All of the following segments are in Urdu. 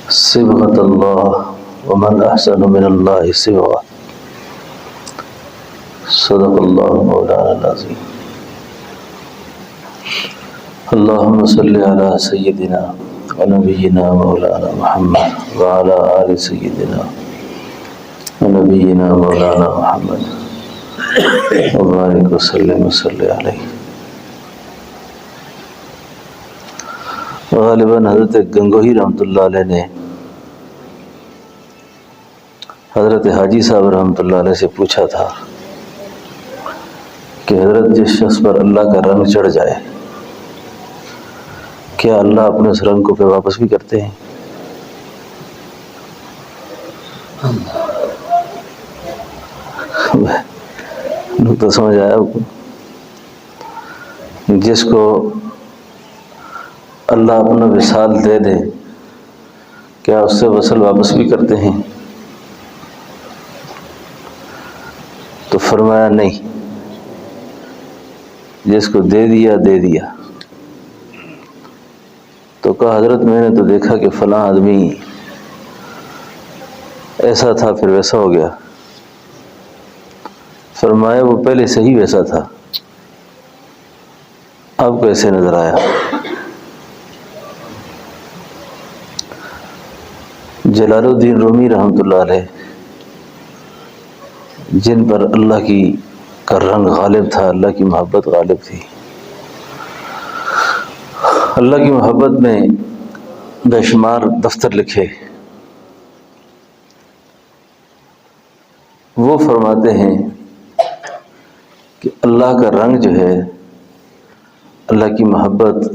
صبغة الله ومن أحسن من الله صبغة صدق الله مولانا العظيم. اللهم صل على سيدنا ونبينا مولانا محمد وعلى آل سيدنا ونبينا مولانا محمد وبارك وسلم وصلی علیہ. غالباً حضرت گنگوہی رحمۃ اللہ علیہ نے حضرت حاجی صاحب رحمۃ اللہ علیہ سے پوچھا تھا کہ حضرت جس شخص پر اللہ کا رنگ چڑھ جائے کیا اللہ اپنے اس رنگ کو پہ واپس بھی کرتے ہیں؟ نقطہ سمجھ آیا آپ کو؟ جس کو اللہ اپنا وصال دے دے کیا اس سے وصل واپس بھی کرتے ہیں؟ تو فرمایا نہیں، جس کو دے دیا دے دیا. تو کہا حضرت میں نے تو دیکھا کہ فلاں آدمی ایسا تھا پھر ویسا ہو گیا. فرمایا وہ پہلے صحیح ویسا تھا، اب کیسے نظر آیا؟ جلال الدین رومی رحمۃ اللہ علیہ جن پر اللہ کا رنگ غالب تھا، اللہ کی محبت غالب تھی. اللہ کی محبت میں بے شمار دفتر لکھے. وہ فرماتے ہیں کہ اللہ کا رنگ جو ہے، اللہ کی محبت،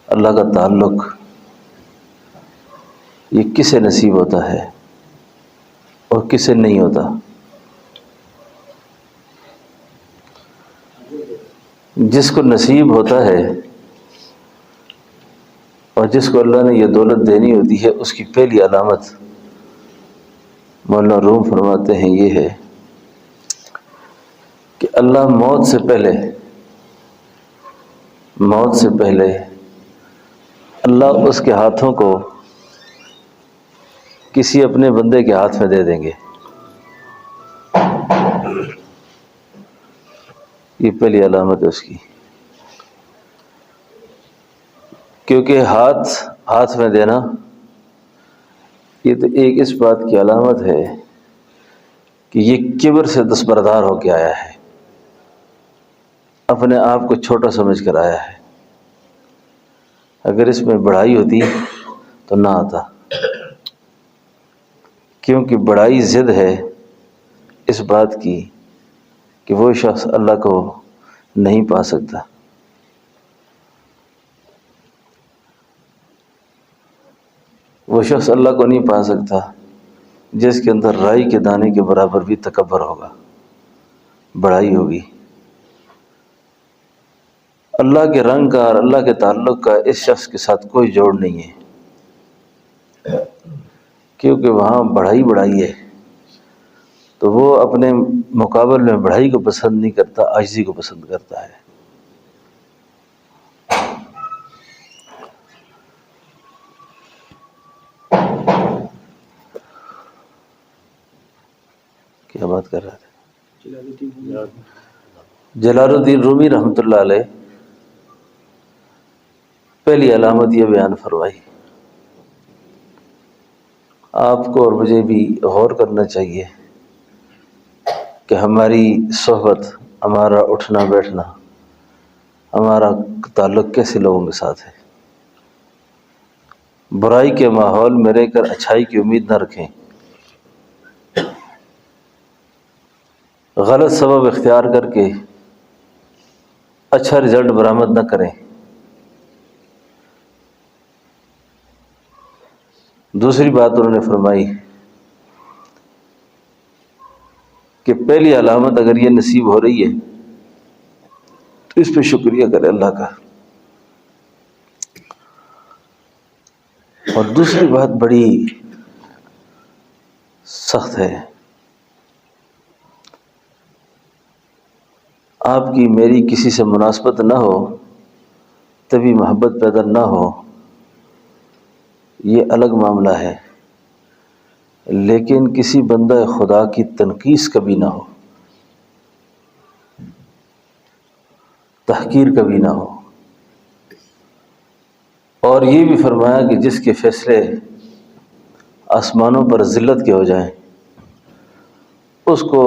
اللہ کا تعلق، یہ کسے نصیب ہوتا ہے اور کسے نہیں ہوتا؟ جس کو نصیب ہوتا ہے اور جس کو اللہ نے یہ دولت دینی ہوتی ہے، اس کی پہلی علامت مولانا روم فرماتے ہیں یہ ہے کہ اللہ موت سے پہلے اللہ اس کے ہاتھوں کو کسی اپنے بندے کے ہاتھ میں دے دیں گے. یہ پہلی علامت ہے اس کی، کیونکہ ہاتھ میں دینا یہ تو ایک اس بات کی علامت ہے کہ یہ کبر سے دستبردار ہو کے آیا ہے، اپنے آپ کو چھوٹا سمجھ کر آیا ہے. اگر اس میں بڑائی ہوتی تو نہ آتا، کیونکہ بڑائی ضد ہے اس بات کی کہ وہ شخص اللہ کو نہیں پا سکتا. وہ شخص اللہ کو نہیں پا سکتا جس کے اندر رائی کے دانے کے برابر بھی تکبر ہوگا، بڑائی ہوگی. اللہ کے رنگ کا اور اللہ کے تعلق کا اس شخص کے ساتھ کوئی جوڑ نہیں ہے، کیونکہ وہاں بڑائی ہے. تو وہ اپنے مقابل میں بڑائی کو پسند نہیں کرتا، عاجزی کو پسند کرتا ہے. کیا بات کر رہے تھے؟ جلال الدین رومی رحمۃ اللہ علیہ پہلی علامت یہ بیان فرمائی. آپ کو اور مجھے بھی غور کرنا چاہیے کہ ہماری صحبت، ہمارا اٹھنا بیٹھنا، ہمارا تعلق کیسے لوگوں کے ساتھ ہے. برائی کے ماحول میں رہ کر اچھائی کی امید نہ رکھیں، غلط سبب اختیار کر کے اچھا رزلٹ برآمد نہ کریں. دوسری بات انہوں نے فرمائی کہ پہلی علامت اگر یہ نصیب ہو رہی ہے تو اس پہ شکریہ کرے اللہ کا. اور دوسری بات بڑی سخت ہے، آپ کی میری کسی سے مناسبت نہ ہو، تبھی محبت پیدا نہ ہو، یہ الگ معاملہ ہے، لیکن کسی بندہ خدا کی تنقیص کبھی نہ ہو، تحقیر کبھی نہ ہو۔ اور یہ بھی فرمایا کہ جس کے فیصلے آسمانوں پر ذلت کے ہو جائیں، اس کو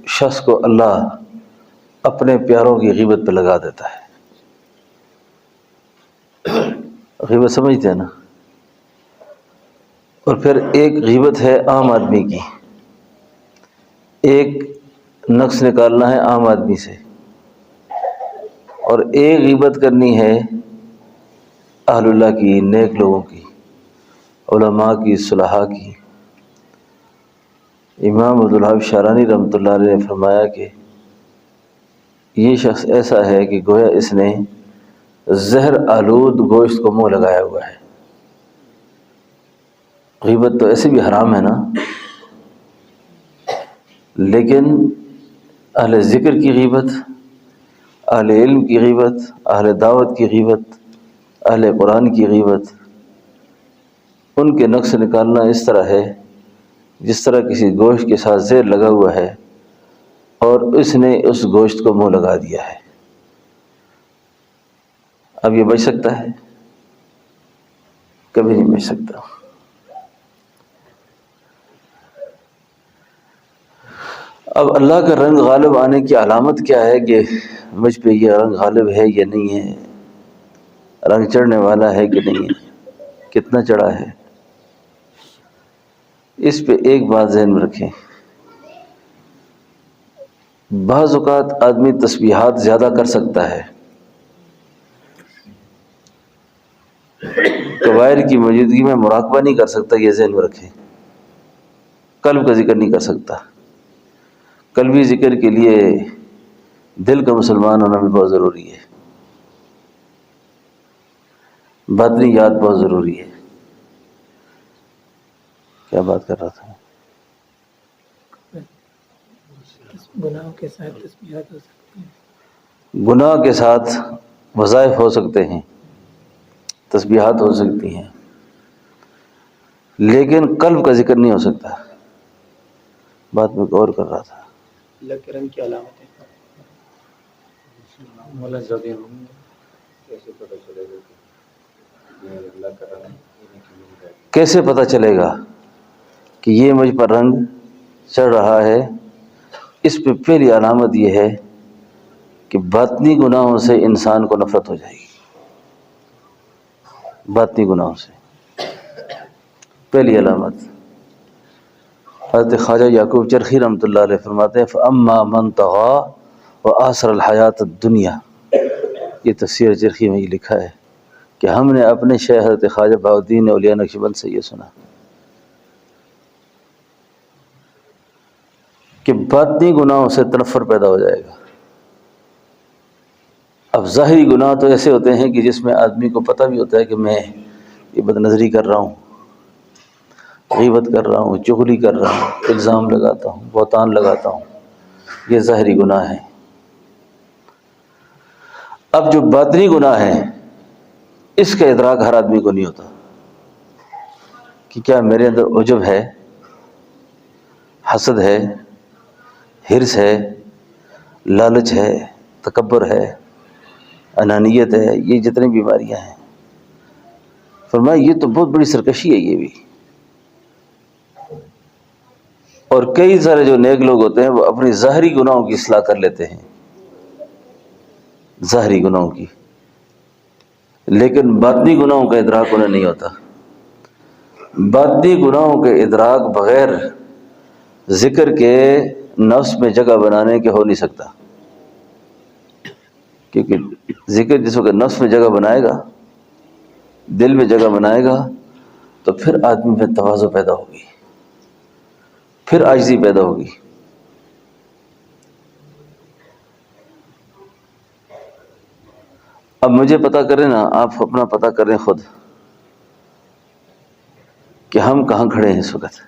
شخص کو اللہ اپنے پیاروں کی غیبت پہ لگا دیتا ہے۔ غیبت سمجھتے ہیں نا؟ اور پھر ایک غیبت ہے عام آدمی کی، ایک نقص نکالنا ہے عام آدمی سے، اور ایک غیبت کرنی ہے اہل اللہ کی، نیک لوگوں کی، علماء کی، صلحاء کی۔ امام عبدالوہاب شعرانی رحمۃ اللہ علیہ نے فرمایا کہ یہ شخص ایسا ہے کہ گویا اس نے زہر آلود گوشت کو منہ لگایا ہوا ہے۔ غیبت تو ایسے بھی حرام ہے نا، لیکن اہل ذکر کی غیبت، اہل علم کی غیبت، اہل دعوت کی غیبت، اہل قرآن کی غیبت، ان کے نقص نکالنا اس طرح ہے جس طرح کسی گوشت کے ساتھ زہر لگا ہوا ہے اور اس نے اس گوشت کو منہ لگا دیا ہے۔ اب یہ بچ سکتا ہے؟ کبھی نہیں بچ سکتا۔ اب اللہ کا رنگ غالب آنے کی علامت کیا ہے کہ مجھ پہ یہ رنگ غالب ہے یا نہیں ہے، رنگ چڑھنے والا ہے کہ نہیں ہے، کتنا چڑھا ہے؟ اس پہ ایک بات ذہن میں رکھیں، بعض اوقات آدمی تسبیحات زیادہ کر سکتا ہے، کبائر کی موجودگی میں مراقبہ نہیں کر سکتا، یہ ذہن میں رکھیں۔ قلب کا ذکر نہیں کر سکتا۔ قلبی ذکر کے لیے دل کا مسلمان ہونا بھی بہت ضروری ہے، باطنی یاد بہت ضروری ہے۔ کیا بات کر رہا تھا؟ گناہوں کے ساتھ تسبیحات ہو سکتی ہیں، گناہ کے ساتھ وظائف ہو سکتے ہیں، تسبیحات ہو سکتی ہیں، لیکن قلب کا ذکر نہیں ہو سکتا۔ بات میں غور کر رہا تھا۔ اللہ کے رنگ کی علامت ہے۔ کیسے پتہ چلے گا کہ یہ مجھ پر رنگ چڑھ رہا ہے؟ اس پہ پہلی علامت یہ ہے کہ باطنی گناہوں سے انسان کو نفرت ہو جائے گی۔ باطنی گناہوں سے پہلی علامت۔ حضرت خواجہ یعقوب چرخی رحمۃ اللہ علیہ فرماتے ہیں فَأَمَّا مَنْ طَغَىٰ وَآثَرَ الْحَيَاةَ الدُّنْيَا، یہ تفسیر چرخی میں یہ لکھا ہے کہ ہم نے اپنے شیخ حضرت خواجہ بہاؤالدین اولیاء نقشبند سے یہ سنا کہ باطنی گناہوں سے تنفر پیدا ہو جائے گا۔ اب ظاہری گناہ تو ایسے ہوتے ہیں کہ جس میں آدمی کو پتہ بھی ہوتا ہے کہ میں یہ بد نظری کر رہا ہوں، غیبت کر رہا ہوں، چغلی کر رہا ہوں، الزام لگاتا ہوں، بہتان لگاتا ہوں، یہ ظاہری گناہ ہیں۔ اب جو باطنی گناہ ہیں اس کا ادراک ہر آدمی کو نہیں ہوتا کہ کیا میرے اندر عجب ہے، حسد ہے، حرص ہے، لالچ ہے، تکبر ہے، انانیت ہے، یہ جتنی بیماریاں ہیں۔ فرمایا یہ تو بہت بڑی سرکشی ہے یہ بھی۔ اور کئی سارے جو نیک لوگ ہوتے ہیں وہ اپنی ظاہری گناہوں کی اصلاح کر لیتے ہیں، ظاہری گناہوں کی، لیکن باطنی گناہوں کا ادراک انہیں نہیں ہوتا۔ باطنی گناہوں کے ادراک بغیر ذکر کے نفس میں جگہ بنانے کے ہو نہیں سکتا، کیونکہ ذکر جس وقت نفس میں جگہ بنائے گا، دل میں جگہ بنائے گا، تو پھر آدمی میں تواضع پیدا ہوگی، پھر عاجزی پیدا ہوگی۔ اب مجھے پتہ کریں نا، آپ اپنا پتہ کریں خود کہ ہم کہاں کھڑے ہیں اس وقت،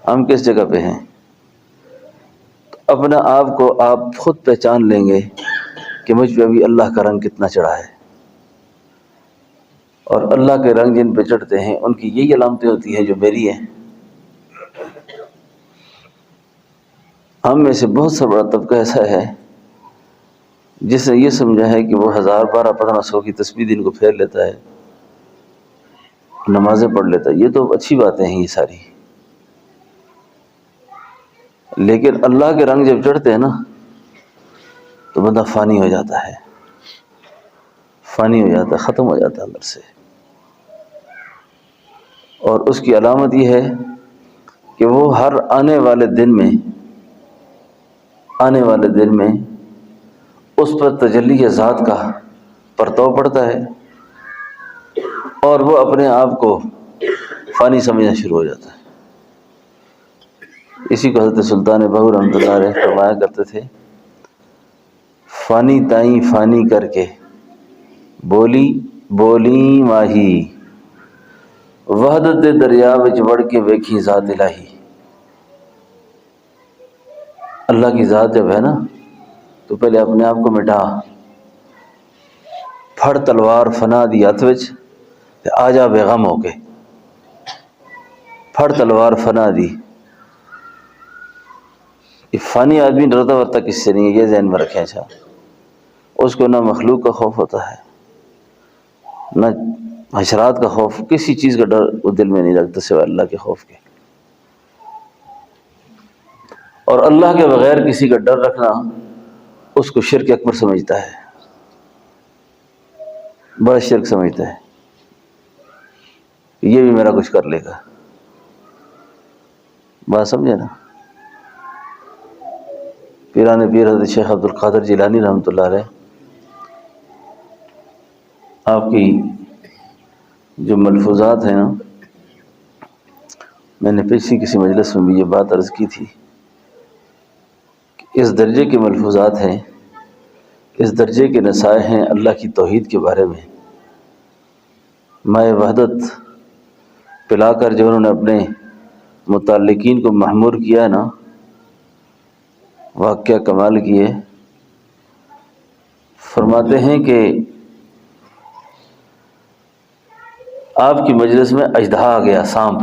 ہم کس جگہ پہ ہیں۔ اپنا آپ کو آپ خود پہچان لیں گے کہ مجھ پہ ابھی اللہ کا رنگ کتنا چڑھا ہے، اور اللہ کے رنگ جن پہ چڑھتے ہیں ان کی یہی علامتیں ہوتی ہیں جو میری ہیں۔ ہم میں سے بہت سا بڑا طبقہ ایسا ہے جس نے یہ سمجھا ہے کہ وہ 1000 12 1500 کی تسبیح دن کو پھیر لیتا ہے، نمازیں پڑھ لیتا ہے، یہ تو اچھی باتیں ہیں یہ ساری، لیکن اللہ کے رنگ جب چڑھتے ہیں نا تو بندہ فانی ہو جاتا ہے، فانی ہو جاتا ہے، ختم ہو جاتا ہے اندر سے۔ اور اس کی علامت یہ ہے کہ وہ ہر آنے والے دن میں اس پر تجلی ذات کا پرتو پڑتا ہے اور وہ اپنے آپ کو فانی سمجھنا شروع ہو جاتا ہے۔ اسی کو حضرت سلطان بہو رحمۃ اللہ علیہ فرمایا کرتے تھے، فانی تائیں فانی کر کے بولی بولی ماہی، وحدت دریا وچ وڑ کے ویکھی ذات الہی۔ اللہ کی ذات جب ہے نا تو پہلے اپنے آپ کو مٹا، پھڑ تلوار فنا دی ہتھ وچ تے آ جا بے غم ہو کے، پھڑ تلوار فنا دی۔ یہ فانی آدمی ڈرتا ورتا کس سے نہیں ہے، یہ ذہن میں رکھیں۔ اچھا، اس کو نہ مخلوق کا خوف ہوتا ہے، نہ حشرات کا خوف، کسی چیز کا ڈر وہ دل میں نہیں رکھتا سوائے اللہ کے خوف کے۔ اور اللہ کے بغیر کسی کا ڈر رکھنا اس کو شرک اکبر سمجھتا ہے، بڑا شرک سمجھتا ہے، یہ بھی میرا کچھ کر لے گا۔ بات سمجھے نا؟ پیران پیر حضرت شیخ عبد القادر جیلانی رحمۃ اللہ علیہ، آپ کی جو ملفوظات ہیں نا، میں نے پچھلی کسی مجلس میں بھی یہ بات عرض کی تھی کہ اس درجے کے ملفوظات ہیں، اس درجے کے نصائح ہیں اللہ کی توحید کے بارے میں۔ مائے وحدت پلا کر جو انہوں نے اپنے متعلقین کو محمور کیا ہے نا، واقعہ کمال کیے۔ فرماتے ہیں کہ آپ کی مجلس میں اژدہا آ گیا، سانپ،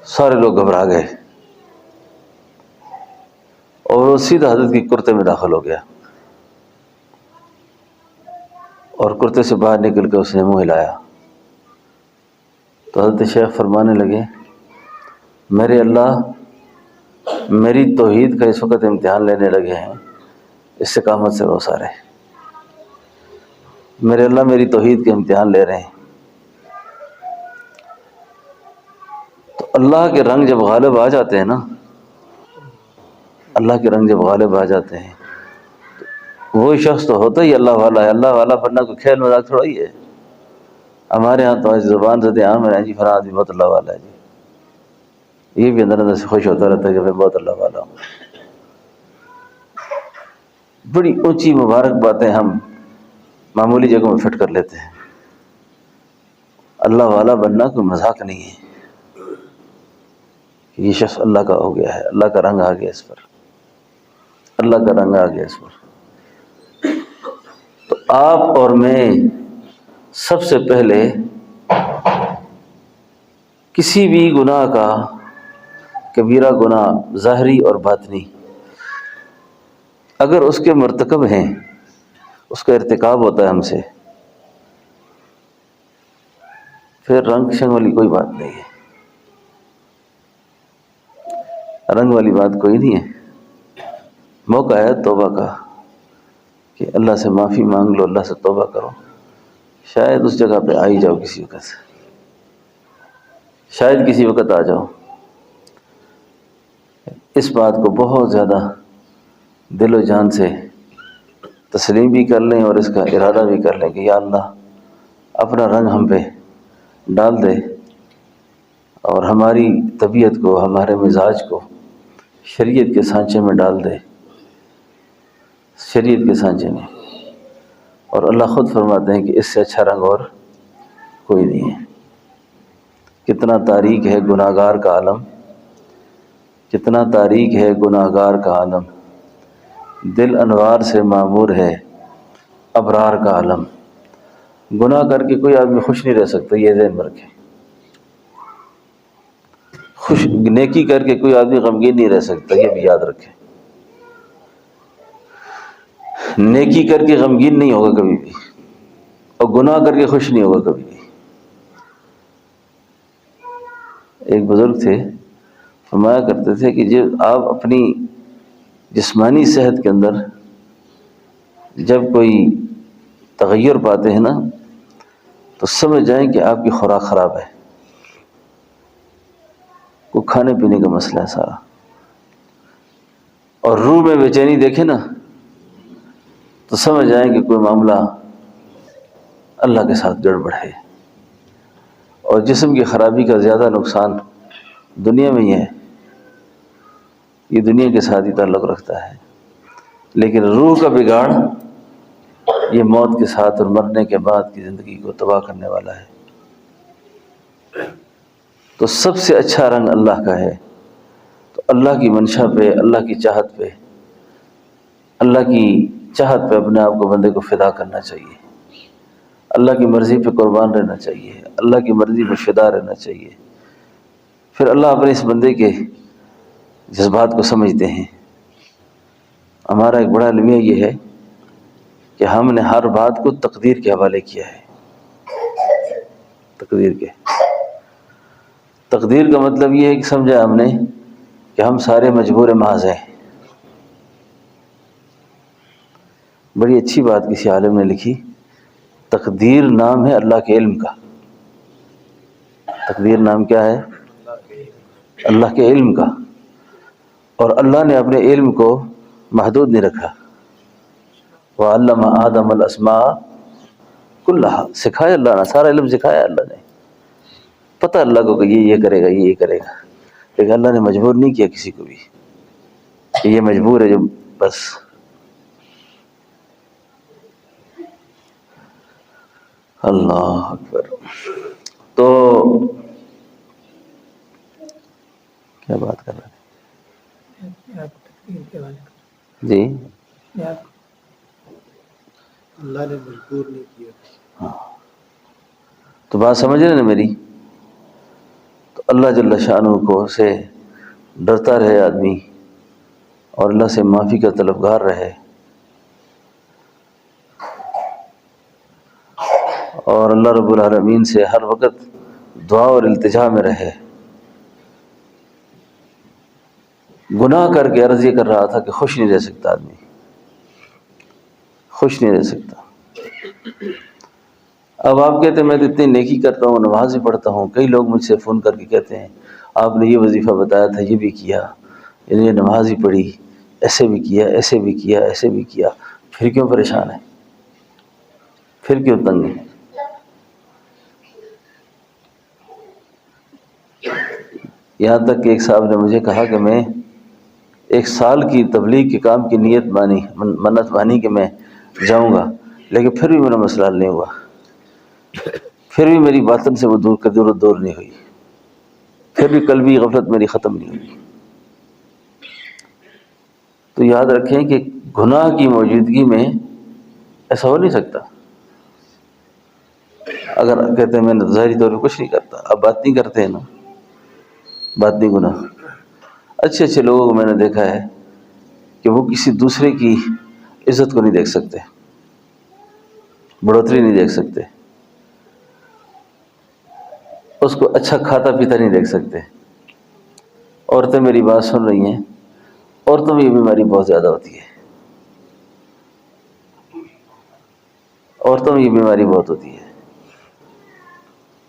سارے لوگ گھبرا گئے اور وہ سیدھا حضرت کی کرتے میں داخل ہو گیا اور کرتے سے باہر نکل کے اس نے منہ ہلایا تو حضرت شیخ فرمانے لگے، میرے اللہ میری توحید کا اس وقت امتحان لینے لگے ہیں، استقامت سے رہو سارے، میرے اللہ میری توحید کے امتحان لے رہے ہیں۔ تو اللہ کے رنگ جب غالب آ جاتے ہیں نا، اللہ کے رنگ جب غالب آ جاتے ہیں تو وہی شخص تو ہوتا ہی اللہ والا ہے۔ اللہ والا بننا کوئی کھیل مذاق تھوڑا ہی ہے۔ ہمارے ہاں تو زبان سے عام ہے جی فلاں آدمی بہت اللہ والا ہے جی، یہ بھی اندر اندر سے خوش ہوتا رہتا ہے کہ میں بہت اللہ والا ہوں۔ بڑی اونچی مبارک باتیں ہم معمولی جگہوں میں فٹ کر لیتے ہیں۔ اللہ والا بننا کوئی مذاق نہیں ہے، یہ شخص اللہ کا ہو گیا ہے، اللہ کا رنگ آ گیا اس پر، اللہ کا رنگ آ گیا اس پر۔ تو آپ اور میں سب سے پہلے کسی بھی گناہ کا، کبیرہ گناہ ظاہری اور باطنی، اگر اس کے مرتکب ہیں، اس کا ارتکاب ہوتا ہے ہم سے، پھر رنگ شنگ والی کوئی بات نہیں ہے، رنگ والی بات کوئی نہیں ہے۔ موقع ہے توبہ کا کہ اللہ سے معافی مانگ لو، اللہ سے توبہ کرو، شاید اس جگہ پہ آ ہی جاؤ کسی وقت، شاید کسی وقت آ جاؤ۔ اس بات کو بہت زیادہ دل و جان سے تسلیم بھی کر لیں اور اس کا ارادہ بھی کر لیں کہ یا اللہ اپنا رنگ ہم پہ ڈال دے اور ہماری طبیعت کو، ہمارے مزاج کو شریعت کے سانچے میں ڈال دے، شریعت کے سانچے میں۔ اور اللہ خود فرماتے ہیں کہ اس سے اچھا رنگ اور کوئی نہیں ہے۔ کتنا تاریک ہے گناہگار کا عالم، کتنا تاریک ہے گناہگار کا عالم، دل انوار سے معمور ہے، ابرار کا عالم. گناہ کر کے کوئی آدمی خوش نہیں رہ سکتا، یہ ذہن میں رکھے. نیکی کر کے کوئی آدمی غمگین نہیں رہ سکتا، یہ بھی یاد رکھے. نیکی کر کے غمگین نہیں ہوگا کبھی بھی، اور گناہ کر کے خوش نہیں ہوگا کبھی بھی. ایک بزرگ تھے، فرمایا کرتے تھے کہ جب آپ اپنی جسمانی صحت کے اندر جب کوئی تغیر پاتے ہیں نا تو سمجھ جائیں کہ آپ کی خوراک خراب ہے، کو کھانے پینے کا مسئلہ ہے سارا. اور روح میں بے چینی دیکھیں نا تو سمجھ جائیں کہ کوئی معاملہ اللہ کے ساتھ گڑبڑ ہے. اور جسم کی خرابی کا زیادہ نقصان دنیا میں ہی ہے، یہ دنیا کے ساتھ ہی تعلق رکھتا ہے. لیکن روح کا بگاڑ یہ موت کے ساتھ اور مرنے کے بعد کی زندگی کو تباہ کرنے والا ہے. تو سب سے اچھا رنگ اللہ کا ہے. تو اللہ کی منشا پہ، اللہ کی چاہت پہ، اللہ کی چاہت پہ اپنے آپ کو بندے کو فدا کرنا چاہیے. اللہ کی مرضی پہ قربان رہنا چاہیے، اللہ کی مرضی پہ فدا رہنا چاہیے. پھر اللہ اپنے اس بندے کے جذبات کو سمجھتے ہیں. ہمارا ایک بڑا المیہ یہ ہے کہ ہم نے ہر بات کو تقدیر کے حوالے کیا ہے. تقدیر کا مطلب یہ ہے کہ سمجھا ہم نے کہ ہم سارے مجبور محض ہیں. بڑی اچھی بات کسی عالم نے لکھی، تقدیر نام ہے اللہ کے علم کا. تقدیر نام کیا ہے؟ اللہ کے علم کا. اور اللہ نے اپنے علم کو محدود نہیں رکھا. وَعَلَّمَ آدَمَ الْأَسْمَاءَ كُلَّهَا، سکھایا اللہ نے، سارا علم سکھایا اللہ نے. پتہ اللہ کو کہ یہ کرے گا، یہ کرے گا. لیکن اللہ نے مجبور نہیں کیا کسی کو بھی کہ یہ مجبور ہے جو بس. اللہ اکبر. تو کیا بات کر رہے آپ تقدیر کے حوالے ہیں جی؟ اللہ نے مجبور نہیں کیا. ہاں، تو بات سمجھ رہے نا میری؟ تو اللہ جل شانہ کو سے ڈرتا رہے آدمی اور اللہ سے معافی کا طلبگار رہے، اور اللہ رب العالمین سے ہر وقت دعا اور التجا میں رہے. گناہ کر کے عرض یہ کر رہا تھا کہ خوش نہیں رہ سکتا آدمی، خوش نہیں رہ سکتا. اب آپ کہتے ہیں میں تو اتنی نیکی کرتا ہوں، نماز بھی پڑھتا ہوں. کئی لوگ مجھ سے فون کر کے کہتے ہیں آپ نے یہ وظیفہ بتایا تھا، یہ بھی کیا، یہ نماز ہی پڑھی، ایسے بھی کیا، ایسے بھی کیا، ایسے بھی کیا. پھر کیوں پریشان ہے؟ پھر کیوں تنگ ہے؟ یہاں تک کہ ایک صاحب نے مجھے کہا کہ میں 1 سال کی تبلیغ کے کام کی نیت مانی، منت مانی کہ میں جاؤں گا، لیکن پھر بھی میرا مسئلہ حل نہیں ہوا، پھر بھی میری باطن سے وہ دور نہیں ہوئی، پھر بھی قلبی غفلت میری ختم نہیں ہوئی. تو یاد رکھیں کہ گناہ کی موجودگی میں ایسا ہو نہیں سکتا. اگر کہتے ہیں میں ظاہری طور پہ کچھ نہیں کرتا، اب بات نہیں کرتے ہیں نا، بات نہیں گناہ. اچھے اچھے لوگوں کو میں نے دیکھا ہے کہ وہ کسی دوسرے کی عزت کو نہیں دیکھ سکتے، بڑھوتری نہیں دیکھ سکتے، اس کو اچھا کھاتا پیتا نہیں دیکھ سکتے. عورتیں میری بات سن رہی ہیں، عورتوں میں یہ بیماری بہت زیادہ ہوتی ہے، عورتوں میں یہ بیماری بہت ہوتی ہے.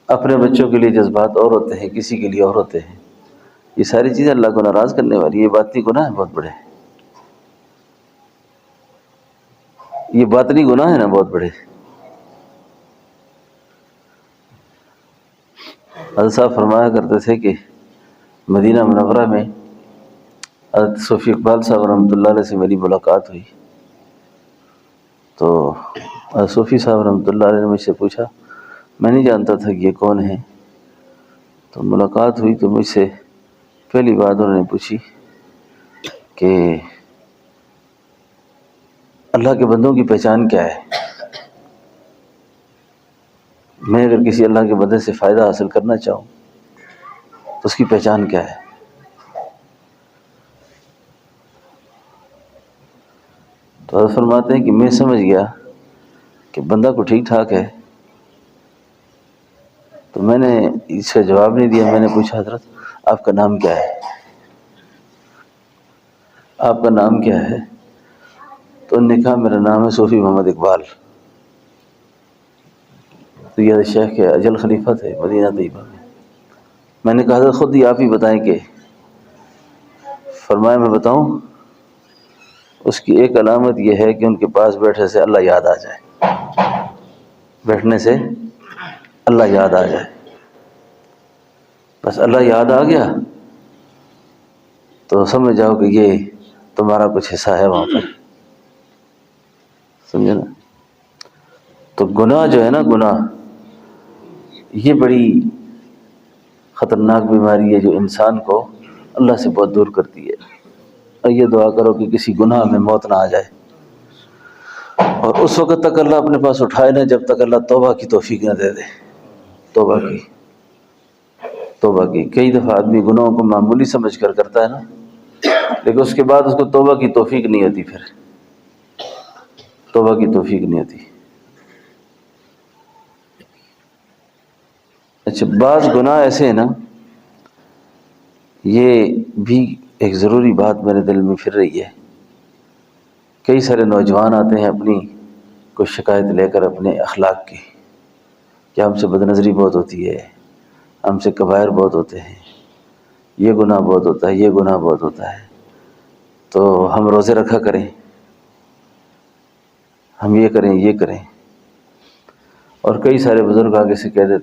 اپنے بچوں کے لیے جذبات اور ہوتے ہیں، کسی کے لیے اور ہوتے ہیں. یہ ساری چیزیں اللہ کو ناراض کرنے والی، یہ باطنی گناہ ہے بہت بڑے. یہ باطنی گناہ ہے نا بہت بڑے. حضرت صاحب فرمایا کرتے تھے کہ مدینہ منورہ میں حضرت صوفی اقبال صاحب رحمۃ اللہ علیہ سے میری ملاقات ہوئی. تو حضرت صوفی صاحب رحمۃ اللہ علیہ نے مجھ سے پوچھا، میں نہیں جانتا تھا کہ یہ کون ہے. تو ملاقات ہوئی تو مجھ سے پہلی بات انہوں نے پوچھی کہ اللہ کے بندوں کی پہچان کیا ہے. میں اگر کسی اللہ کے بندے سے فائدہ حاصل کرنا چاہوں تو اس کی پہچان کیا ہے؟ تو حضرت فرماتے ہیں کہ میں سمجھ گیا کہ بندہ کو ٹھیک ٹھاک ہے، تو میں نے اس کا جواب نہیں دیا. میں نے پوچھا حضرت آپ کا نام کیا ہے؟ آپ کا نام کیا ہے؟ تو انہوں نے کہا میرا نام ہے صوفی محمد اقبال. تو یہ شیخ کے اجل خلیفہ تھے مدینہ طیبہ میں. میں نے کہا حضرت خود ہی آپ ہی بتائیں کہ. فرمایا میں بتاؤں؟ اس کی ایک علامت یہ ہے کہ ان کے پاس بیٹھنے سے اللہ یاد آ جائے. بیٹھنے سے اللہ یاد آ جائے. بس اللہ یاد آ گیا تو سمجھ جاؤ کہ یہ تمہارا کچھ حصہ ہے وہاں پر. سمجھے نا؟ تو گناہ جو ہے نا، گناہ یہ بڑی خطرناک بیماری ہے جو انسان کو اللہ سے بہت دور کرتی ہے. اور یہ دعا کرو کہ کسی گناہ میں موت نہ آ جائے، اور اس وقت تک اللہ اپنے پاس اٹھائے نہ جب تک اللہ توبہ کی توفیق نہ دے دے. توبہ کی کئی دفعہ آدمی گناہوں کو معمولی سمجھ کر کرتا ہے نا، لیکن اس کے بعد اس کو توبہ کی توفیق نہیں ہوتی. پھر توبہ کی توفیق نہیں ہوتی. اچھا، بعض گناہ ایسے ہیں نا، یہ بھی ایک ضروری بات میرے دل میں پھر رہی ہے. کئی سارے نوجوان آتے ہیں اپنی کوئی شکایت لے کر اپنے اخلاق کی، کہ ہم سے بدنظری بہت ہوتی ہے، ہم سے کبائر بہت ہوتے ہیں، یہ گناہ بہت ہوتا ہے، یہ گناہ بہت ہوتا ہے، تو ہم روزے رکھا کریں، ہم یہ کریں یہ کریں. اور کئی سارے بزرگ آگے سے کہہ دیتے ہیں